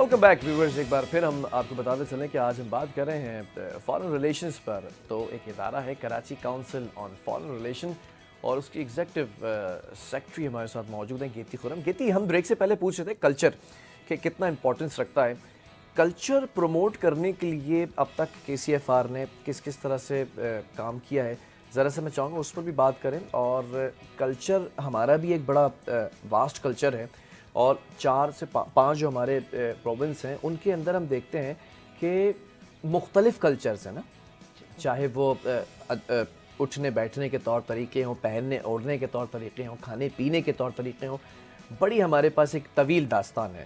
Welcome back viewers, ایک بار پھر ہم آپ کو بتاتے چلیں کہ آج ہم بات کر رہے ہیں فارن ریلیشنز پر. تو ایک ادارہ ہے Karachi council on foreign relation اور اس کی ایگزیکٹو سیکٹری ہمارے ساتھ موجود ہیں گیتی خرم. گیتی، ہم بریک سے پہلے پوچھ رہے تھے کلچر کہ کتنا امپورٹنس رکھتا ہے. کلچر پروموٹ کرنے کے لیے اب تک کے سی ایف آر نے کس طرح سے کام کیا ہے، ذرا سے میں چاہوں گا اس پر بھی بات کریں. اور کلچر ہمارا بھی ایک بڑا واسٹ کلچر ہے اور 4 سے 5 جو ہمارے پروونس ہیں ان کے اندر ہم دیکھتے ہیں کہ مختلف کلچرز ہیں نا، چاہے وہ اٹھنے بیٹھنے کے طور طریقے ہوں، پہننے اوڑھنے کے طور طریقے ہوں، کھانے پینے کے طور طریقے ہوں. بڑی ہمارے پاس ایک طویل داستان ہے.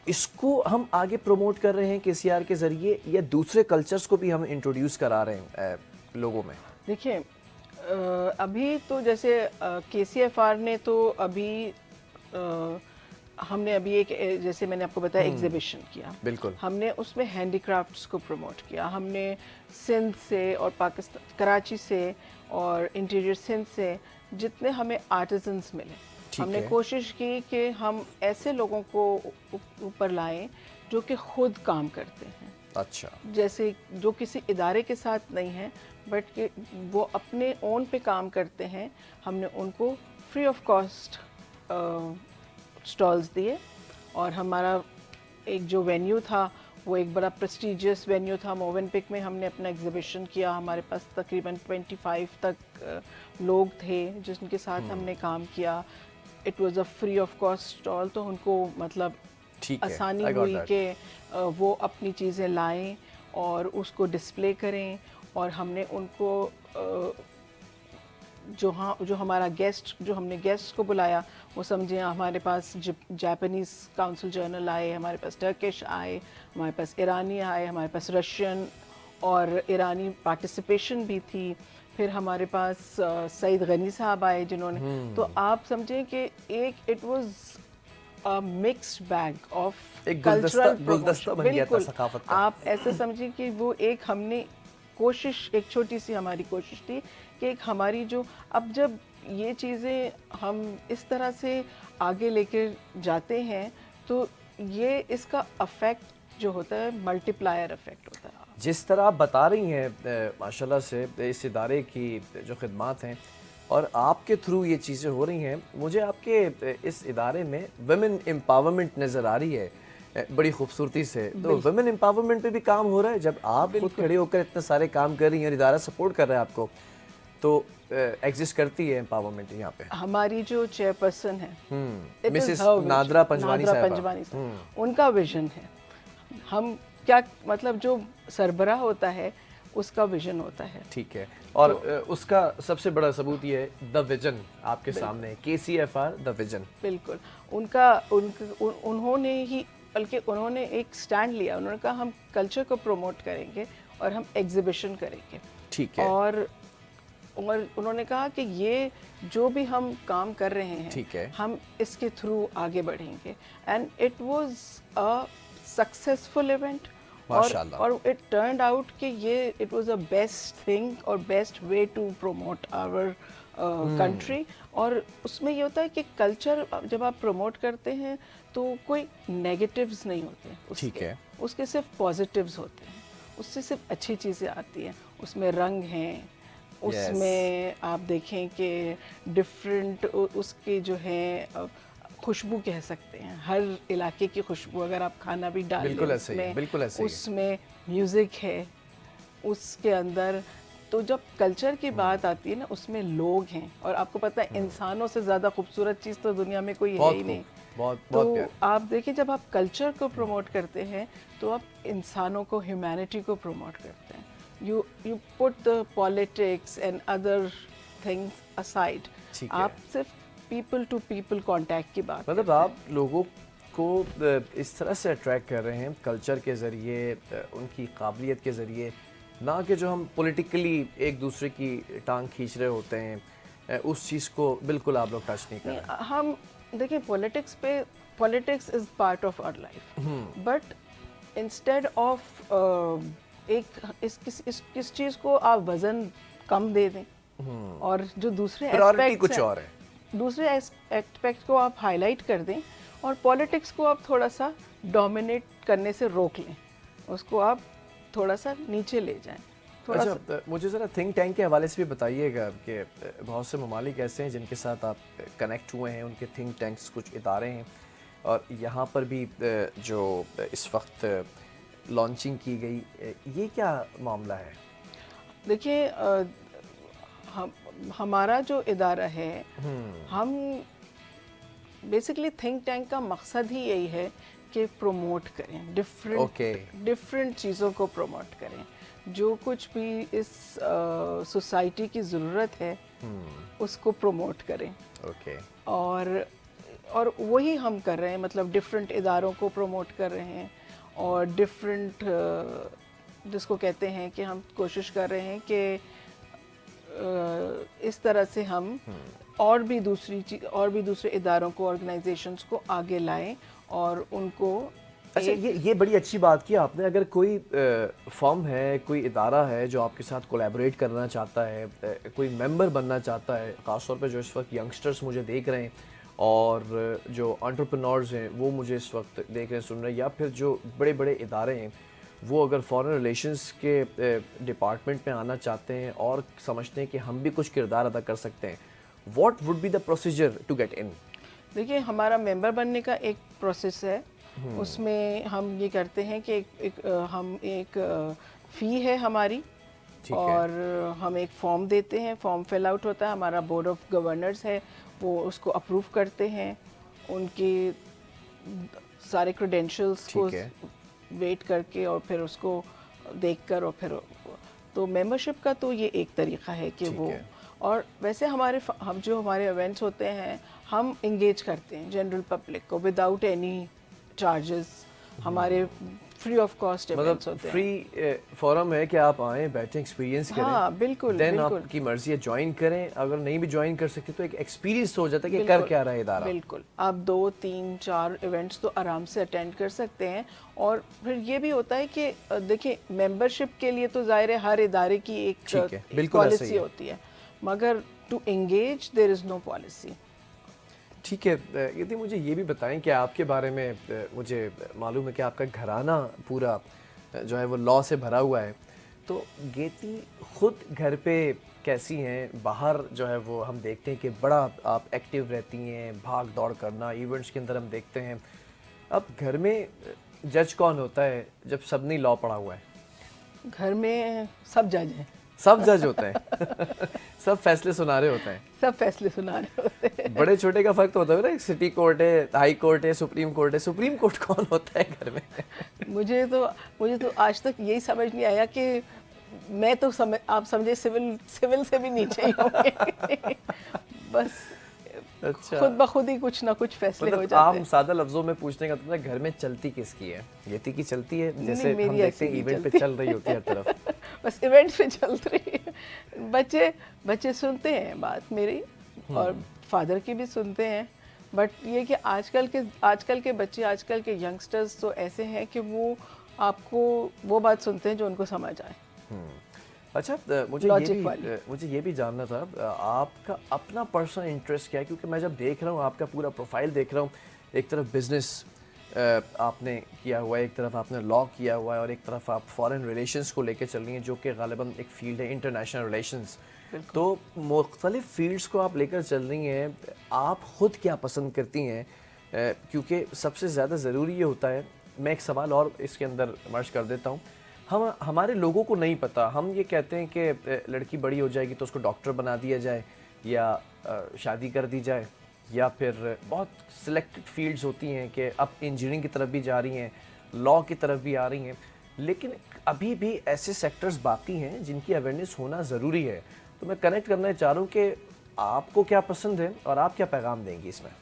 اس کو ہم آگے پروموٹ کر رہے ہیں کے سی آر کے ذریعے یا دوسرے کلچرز کو بھی ہم انٹروڈیوس کرا رہے ہیں لوگوں میں؟ دیکھیں، ابھی تو جیسے کے سی ایف آر نے تو ابھی ہم نے ابھی ایک، جیسے میں نے آپ کو بتایا، ایگزیبیشن کیا. بالکل. ہم نے اس میں ہینڈی کرافٹس کو پروموٹ کیا. ہم نے سندھ سے اور پاکستان کراچی سے اور انٹیریئر سندھ سے جتنے ہمیں آرٹیزنس ملے، ہم نے کوشش کی کہ ہم ایسے لوگوں کو اوپر لائیں جو کہ خود کام کرتے ہیں. اچھا. جیسے جو کسی ادارے کے ساتھ نہیں ہیں بٹ کہ وہ اپنے اون پہ کام کرتے ہیں. ہم نے ان کو فری آف کاسٹ سٹالز دیے اور ہمارا ایک جو وینیو تھا وہ ایک بڑا پریسٹیجیس وینیو تھا. موون پک میں ہم نے اپنا ایگزیبیشن کیا. ہمارے پاس تقریباً 25 تک لوگ تھے جن کے ساتھ ہم نے کام کیا. It was a free of cost stall, تو ان کو مطلب آسانی ہوئی کہ وہ اپنی چیزیں لائیں اور اس کو ڈسپلے کریں. اور ہم نے ان کو جو ہمارا گیسٹ، جو ہم نے گیسٹ کو بلایا، وہ سمجھیں ہمارے پاس جاپنیز کاؤنسل جرنل آئے، ہمارے پاس ٹرکش آئے، ہمارے پاس ایرانی آئے، ہمارے پاس رشین اور ایرانی پارٹیسپیشن بھی تھی. پھر ہمارے پاس سعید غنی صاحب آئے جنہوں نے، تو آپ سمجھیں کہ ایک it was mixed bag of cultural promotion. بالکل، آپ ایسے سمجھیں کہ وہ ایک ہم نے کوشش، ایک چھوٹی سی ہماری کوشش تھی کہ ایک ہماری جو اب جب یہ چیزیں ہم اس طرح سے آگے لے کے جاتے ہیں تو یہ اس کا افیکٹ جو ہوتا ہے ملٹی پلائر افیکٹ ہوتا ہے. جس طرح آپ بتا رہی ہیں ماشاءاللہ سے اس ادارے کی جو خدمات ہیں اور آپ کے تھرو یہ چیزیں ہو رہی ہیں، مجھے آپ کے اس ادارے میں ویمن امپاورمنٹ نظر آ رہی ہے بڑی خوبصورتی سے. تو ویمن امپاورمنٹ پہ بھی کام ہو رہا ہے. جب آپ خود کھڑے ہو کر اتنے سارے کام کر رہی ہیں اور ادارہ سپورٹ کر رہا ہے آپ کو، تو ایگزسٹ کرتی ہے امپاورمنٹ یہاں پہ. ہماری جو چیئر پرسن ہے مسز نادرا پنجوانی صاحب، ان کا ویژن ہے. ہم کیا مطلب جو سربراہ ہوتا ہے اس کا ویژن ہوتا ہے. ٹھیک ہے. اور اس کا سب سے بڑا ثبوت یہ ہے دا ویژن آپ کے سامنے، K C F R the vision. بالکل. انہوں نے ہی، بلکہ انہوں نے ایک سٹینڈ لیا. انہوں نے کہا ہم کلچر کو پروموٹ کریں گے اور ہم ایگزیبیشن کریں گے. ٹھیک ہے. اور انہوں نے کہا کہ یہ جو بھی ہم کام کر رہے ہیں، ٹھیک ہے، ہم اس کے تھرو آگے بڑھیں گے. And it was a successful event. اور اٹ ٹرنڈ آؤٹ کہ یہ it was a best thing اور best way to promote our country. اور اس میں یہ ہوتا ہے کہ کلچر جب آپ پروموٹ کرتے ہیں تو کوئی نیگیٹیوز نہیں ہوتے اس کے صرف پازیٹیوز ہوتے ہیں. اس سے صرف اچھی چیزیں آتی ہیں. اس میں رنگ ہیں، اس میں آپ دیکھیں کہ ڈفرینٹ اس کے جو ہیں خوشبو کہہ سکتے ہیں، ہر علاقے کی خوشبو. اگر آپ کھانا بھی ڈال دیں اس میں میوزک ہے اس کے اندر. تو جب کلچر کی بات آتی ہے نا، اس میں لوگ ہیں. اور آپ کو پتہ ہے انسانوں سے زیادہ خوبصورت چیز تو دنیا میں کوئی ہے ہی نہیں. تو آپ دیکھیں جب آپ کلچر کو پروموٹ کرتے ہیں تو آپ انسانوں کو، ہیومینٹی کو پروموٹ کرتے ہیں. You put the politics and other things aside. آپ صرف پیپل ٹو پیپل کانٹیکٹ کی بات، مطلب آپ لوگوں کو اس طرح سے اٹریکٹ کر رہے ہیں کلچر کے ذریعے، ان کی قابلیت کے ذریعے، نہ کہ جو ہم پولیٹیکلی ایک دوسرے کی ٹانگ کھینچ رہے ہوتے ہیں اس چیز کو بالکل آپ لوگ ٹچ نہیں کر رہے. ہم دیکھیں politics is part of our life, but instead of ایک کس چیز کو آپ وزن کم دے دیں اور جو دوسرے ایسپیکٹ کو آپ ہائی لائٹ کر دیں اور پالیٹکس کو آپ تھوڑا سا ڈومینیٹ کرنے سے روک لیں, اس کو آپ تھوڑا سا نیچے لے جائیں. اچھا, مجھے ذرا تھنک ٹینک کے حوالے سے بھی بتائیے گا کہ بہت سے ممالک ایسے ہیں جن کے ساتھ آپ کنیکٹ ہوئے ہیں, ان کے تھنک ٹینکس کچھ ادارے ہیں, اور یہاں پر بھی جو اس وقت لانچنگ کی گئی, یہ کیا معاملہ ہے؟ دیکھیے ہمارا جو ادارہ ہے, ہم بیسکلی تھنک ٹینک کا مقصد ہی یہی ہے کہ پروموٹ کریں, ڈفرینٹ چیزوں کو پروموٹ کریں, جو کچھ بھی اس سوسائٹی کی ضرورت ہے اس کو پروموٹ کریں. اور وہی ہم کر رہے ہیں, مطلب ڈفرینٹ اداروں کو پروموٹ کر رہے ہیں, اور ڈفرینٹ جس کو کہتے ہیں کہ ہم کوشش کر رہے ہیں کہ اس طرح سے ہم اور بھی دوسرے اداروں کو, آرگنائزیشنز کو آگے لائیں اور ان کو. اچھا, یہ بڑی اچھی بات کی آپ نے. اگر کوئی فرم ہے, کوئی ادارہ ہے جو آپ کے ساتھ کولیبوریٹ کرنا چاہتا ہے, کوئی ممبر بننا چاہتا ہے, خاص طور پہ جو اس وقت ینگسٹرز مجھے دیکھ رہے ہیں اور جو انٹرپرینورز ہیں وہ مجھے اس وقت دیکھ رہے ہیں, سن رہے ہیں, یا پھر جو بڑے بڑے ادارے ہیں وہ اگر فارن ریلیشنز کے ڈپارٹمنٹ میں آنا چاہتے ہیں اور سمجھتے ہیں کہ ہم بھی کچھ کردار ادا کر سکتے ہیں, what would be the procedure to get in? دیکھیے ہمارا ممبر بننے کا ایک پروسیس ہے, اس میں ہم یہ کرتے ہیں کہ ہم ایک فی ہے ہماری, اور ہم ایک فارم دیتے ہیں, فارم فل آؤٹ ہوتا ہے, ہمارا بورڈ آف گورنرز ہے وہ اس کو اپروو کرتے ہیں, ان کے سارے کریڈینشلز کو ویٹ کر کے اور پھر اس کو دیکھ کر, اور پھر تو ممبرشپ کا تو یہ ایک طریقہ ہے کہ وہ. اور ویسے ہم جو ہمارے ایونٹس ہوتے ہیں ہم انگیج کرتے ہیں جنرل پبلک کو وداؤٹ اینی چارجز, ہمارے فری آف کاسٹ ایونٹس ہوتے ہیں. فری فورم ہے کہ آپ آئیں, بیٹھیں, ایکسپیرینس کریں. ہاں بالکل, دین آپ کی مرضی ہے جوائن کریں, اگر نہیں بھی جوائن کر سکتے تو ایک ایکسپیرینس ہو جاتا ہے کہ کر کیا رہا ہے ادارہ. بالکل, آپ 2 3 4 ایونٹس تو آرام سے اٹینڈ کر سکتے ہیں. اور پھر یہ بھی ہوتا ہے کہ دیکھیں ممبرشپ کے لیے تو ظاہر ہے ہر ادارے کی ایک پالیسی ہوتی ہے, مگر to engage there is no policy. ٹھیک ہے, یدی مجھے یہ بھی بتائیں کہ آپ کے بارے میں مجھے معلوم ہے کہ آپ کا گھرانہ پورا جو ہے وہ لا سے بھرا ہوا ہے, تو گیتی خود گھر پہ کیسی ہیں؟ باہر جو ہے وہ ہم دیکھتے ہیں کہ بڑا آپ ایکٹیو رہتی ہیں, بھاگ دوڑ کرنا, ایونٹس کے اندر ہم دیکھتے ہیں. اب گھر میں جج کون ہوتا ہے جب سب نے لا پڑھا ہوا ہے؟ گھر میں سب جج ہیں. سب جج ہوتے ہیں سب فیصلے سنا رہے ہوتے ہیں. سب فیصلے سنا رہے ہوتے ہیں. بڑے چھوٹے کا فرق تو ہوتا ہے نا, سٹی کورٹ ہے, ہائی کورٹ ہے, سپریم کورٹ ہے. سپریم کورٹ کون ہوتا ہے گھر میں؟ مجھے تو آج تک یہی سمجھ نہیں آیا کہ میں تو آپ سمجھے سول سے بھی نیچے ہی ہوں گے. بس خود بخود ہی کچھ نہ کچھ فیصلے ہو جاتے ہیں. عام سادہ لفظوں میں پوچھنے کا تو گھر میں چلتی کس کی ہے؟ یتی کی چلتی ہے جیسے ہم دیکھتے ہیں ایونٹ پہ چل رہی ہوتی ہے ہر طرف. بس ایونٹ پہ چل رہی ہے. بچے سنتے ہیں بات میری, اور فادر کی بھی سنتے ہیں. بٹ یہ کہ آج کل کے بچے, آج کل کے ینگسٹرز تو ایسے ہیں کہ وہ آپ کو وہ بات سنتے ہیں جو ان کو سمجھ آئے. اچھا, مجھے یہ بھی جاننا تھا آپ کا اپنا پرسنل انٹرسٹ کیا ہے, کیونکہ میں جب دیکھ رہا ہوں آپ کا پورا پروفائل دیکھ رہا ہوں, ایک طرف بزنس آپ نے کیا ہوا ہے, ایک طرف آپ نے لا کیا ہوا ہے, اور ایک طرف آپ فارن ریلیشنز کو لے کے چل رہی ہیں جو کہ غالباً ایک فیلڈ ہے انٹرنیشنل ریلیشنز. تو مختلف فیلڈز کو آپ لے کر چل رہی ہیں, آپ خود کیا پسند کرتی ہیں؟ کیونکہ سب سے زیادہ ضروری یہ ہوتا ہے, میں ایک سوال اور اس کے اندر مرج کر دیتا ہوں. ہمارے لوگوں کو نہیں پتہ, ہم یہ کہتے ہیں کہ لڑکی بڑی ہو جائے گی تو اس کو ڈاکٹر بنا دیا جائے, یا شادی کر دی جائے, یا پھر بہت سلیکٹڈ فیلڈز ہوتی ہیں کہ اب انجینئرنگ کی طرف بھی جا رہی ہیں, لا کی طرف بھی آ رہی ہیں. لیکن ابھی بھی ایسے سیکٹرز باقی ہیں جن کی اویئرنیس ہونا ضروری ہے. تو میں کنیکٹ کرنا چاہ رہا ہوں کہ آپ کو کیا پسند ہے اور آپ کیا پیغام دیں گی اس میں؟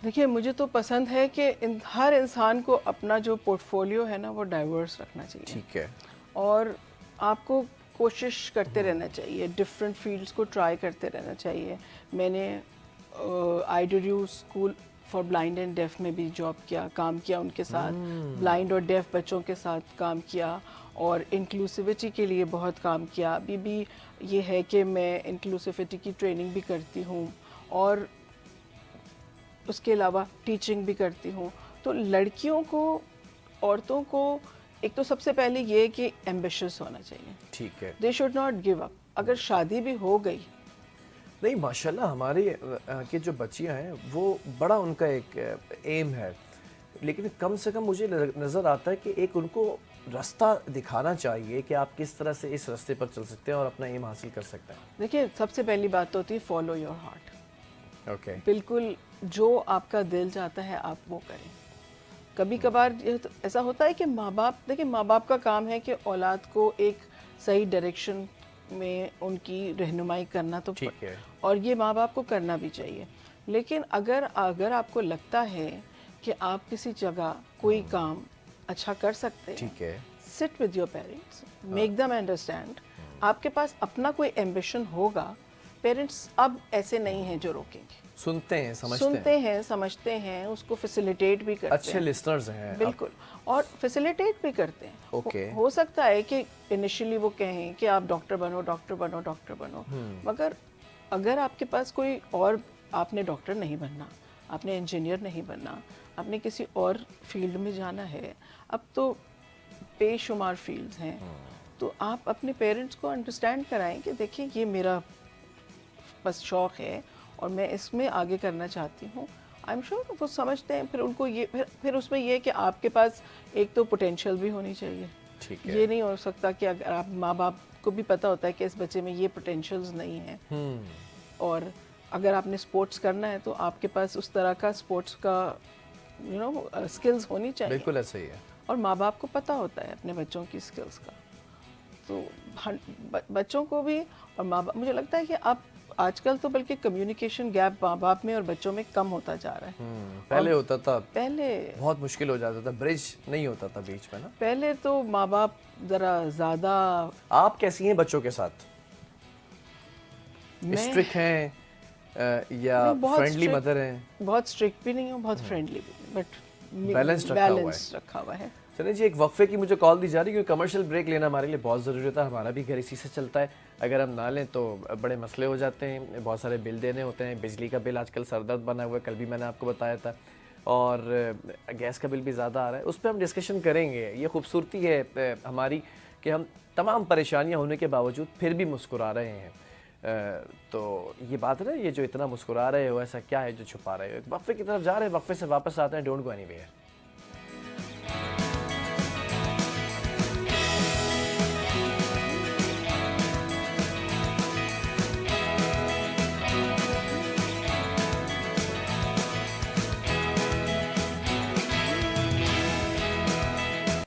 دیکھیے مجھے تو پسند ہے کہ ہر انسان کو اپنا جو پورٹ فولیو ہے نا وہ ڈائیورس رکھنا چاہیے. ٹھیک ہے. اور آپ کو کوشش کرتے رہنا چاہیے, ڈفرینٹ فیلڈس کو ٹرائی کرتے رہنا چاہیے. میں نے I D U school for blind and deaf میں بھی کام کیا ان کے ساتھ, بلائنڈ اور ڈیف بچوں کے ساتھ کام کیا, اور انکلوسیوٹی کے لیے بہت کام کیا. ابھی بھی یہ ہے کہ میں انکلوسیوٹی کی ٹریننگ بھی کرتی ہوں, اور اس کے علاوہ ٹیچنگ بھی کرتی ہوں. تو لڑکیوں کو، عورتوں کو ایک تو سب سے پہلے یہ کہ ایمبیشیس ہونا چاہیے. ٹھیک ہے. They should not give up. اگر شادی بھی ہو گئی، نہیں ماشاءاللہ ہماری کہ جو بچیاں ہیں وہ بڑا ان کا ایک ایم ہے، لیکن کم سے کم مجھے نظر آتا ہے کہ ایک ان کو راستہ دکھانا چاہیے کہ آپ کس طرح سے اس راستے پر چل سکتے ہیں اور اپنا ایم حاصل کر سکتے ہیں. دیکھیے سب سے پہلی بات تو ہوتی ہے فالو یور ہارٹ. اوکے. بالکل جو آپ کا دل چاہتا ہے آپ وہ کریں. کبھی کبھار ایسا ہوتا ہے کہ ماں باپ، دیکھیں ماں باپ کا کام ہے کہ اولاد کو ایک صحیح ڈائریکشن میں ان کی رہنمائی کرنا، تو ٹھیک ہے. اور یہ ماں باپ کو کرنا بھی چاہیے. لیکن اگر آپ کو لگتا ہے کہ آپ کسی جگہ کوئی کام اچھا کر سکتے ہیں، ٹھیک ہے. Sit with your parents, make them understand. آپ کے پاس اپنا کوئی ایمبیشن ہوگا. پیرنٹس اب ایسے نہیں ہیں جو روکیں گے. سنتے ہیں، سمجھتے ہیں، اس کو فیسیلیٹیٹ بھی کرتے ہیں. اچھے لسنرز ہیں. بالکل. اور فیسیلیٹیٹ بھی کرتے ہیں. اوکے. ہو سکتا ہے کہ انیشلی وہ کہیں کہ آپ ڈاکٹر بنو، ڈاکٹر بنو، ڈاکٹر بنو، مگر اگر آپ کے پاس کوئی اور، آپ نے ڈاکٹر نہیں بننا، آپ نے انجینئر نہیں بننا، آپ نے کسی اور فیلڈ میں جانا ہے، اب تو بے شمار فیلڈز ہیں، تو آپ اپنے پیرنٹس کو انڈرسٹینڈ کرائیں کہ دیکھیں یہ میرا بس شوق ہے اور میں اس میں آگے کرنا چاہتی ہوں. آئی ایم شیور وہ سمجھتے ہیں. پھر ان کو یہ پھر اس میں یہ کہ آپ کے پاس ایک تو پوٹینشیل بھی ہونی چاہیے. ٹھیک ہے. یہ نہیں ہو سکتا کہ اگر آپ ماں باپ کو بھی پتہ ہوتا ہے کہ اس بچے میں یہ پوٹینشیلز نہیں ہیں، اور اگر آپ نے اسپورٹس کرنا ہے تو آپ کے پاس اس طرح کا اسپورٹس کا اسکلز ہونی چاہیے. بالکل ایسا ہی ہے. اور ماں باپ کو پتہ ہوتا ہے اپنے بچوں کی اسکلز کا. تو بچوں کو بھی اور ماں باپ، مجھے لگتا ہے کہ اب آج کل تو بلکہ کمیونیکیشن گیپ ماں باپ میں اور بچوں میں کم ہوتا جا رہا ہے. پہلے ہوتا تھا، پہلے بہت مشکل ہو جاتا تھا، برج نہیں ہوتا تھا بیچ میں نا. پہلے تو ماں باپ ذرا زیادہ. آپ کیسی ہیں بچوں کے ساتھ؟ اسٹرکٹ ہیں یا فرینڈلی مدر ہیں؟ بہت اسٹرکٹ بھی نہیں ہوں، بہت فرینڈلی بھی نہیں، بٹ بیلنس رکھا ہوا ہے. چلیں جی، ایک وقفے کی مجھے کال دی جا رہی ہے کیونکہ کمرشل بریک لینا ہمارے لیے بہت ضروری ہوتا ہے. ہمارا بھی گھر اسی سے چلتا ہے. اگر ہم نہ لیں تو بڑے مسئلے ہو جاتے ہیں. بہت سارے بل دینے ہوتے ہیں. بجلی کا بل آج کل سر درد بنا ہوا ہے، کل بھی میں نے آپ کو بتایا تھا. اور گیس کا بل بھی زیادہ آ رہا ہے. اس پہ ہم ڈسکشن کریں گے. یہ خوبصورتی ہے ہماری کہ ہم تمام پریشانیاں ہونے کے باوجود پھر بھی مسکرا رہے ہیں. تو یہ بات ہے، یہ جو اتنا مسکرا رہے ہو ایسا کیا ہے جو چھپا رہے ہو. ایک وقفے کی طرف جا رہے ہیں، وقفے سے واپس آتے ہیں. Don't go any where.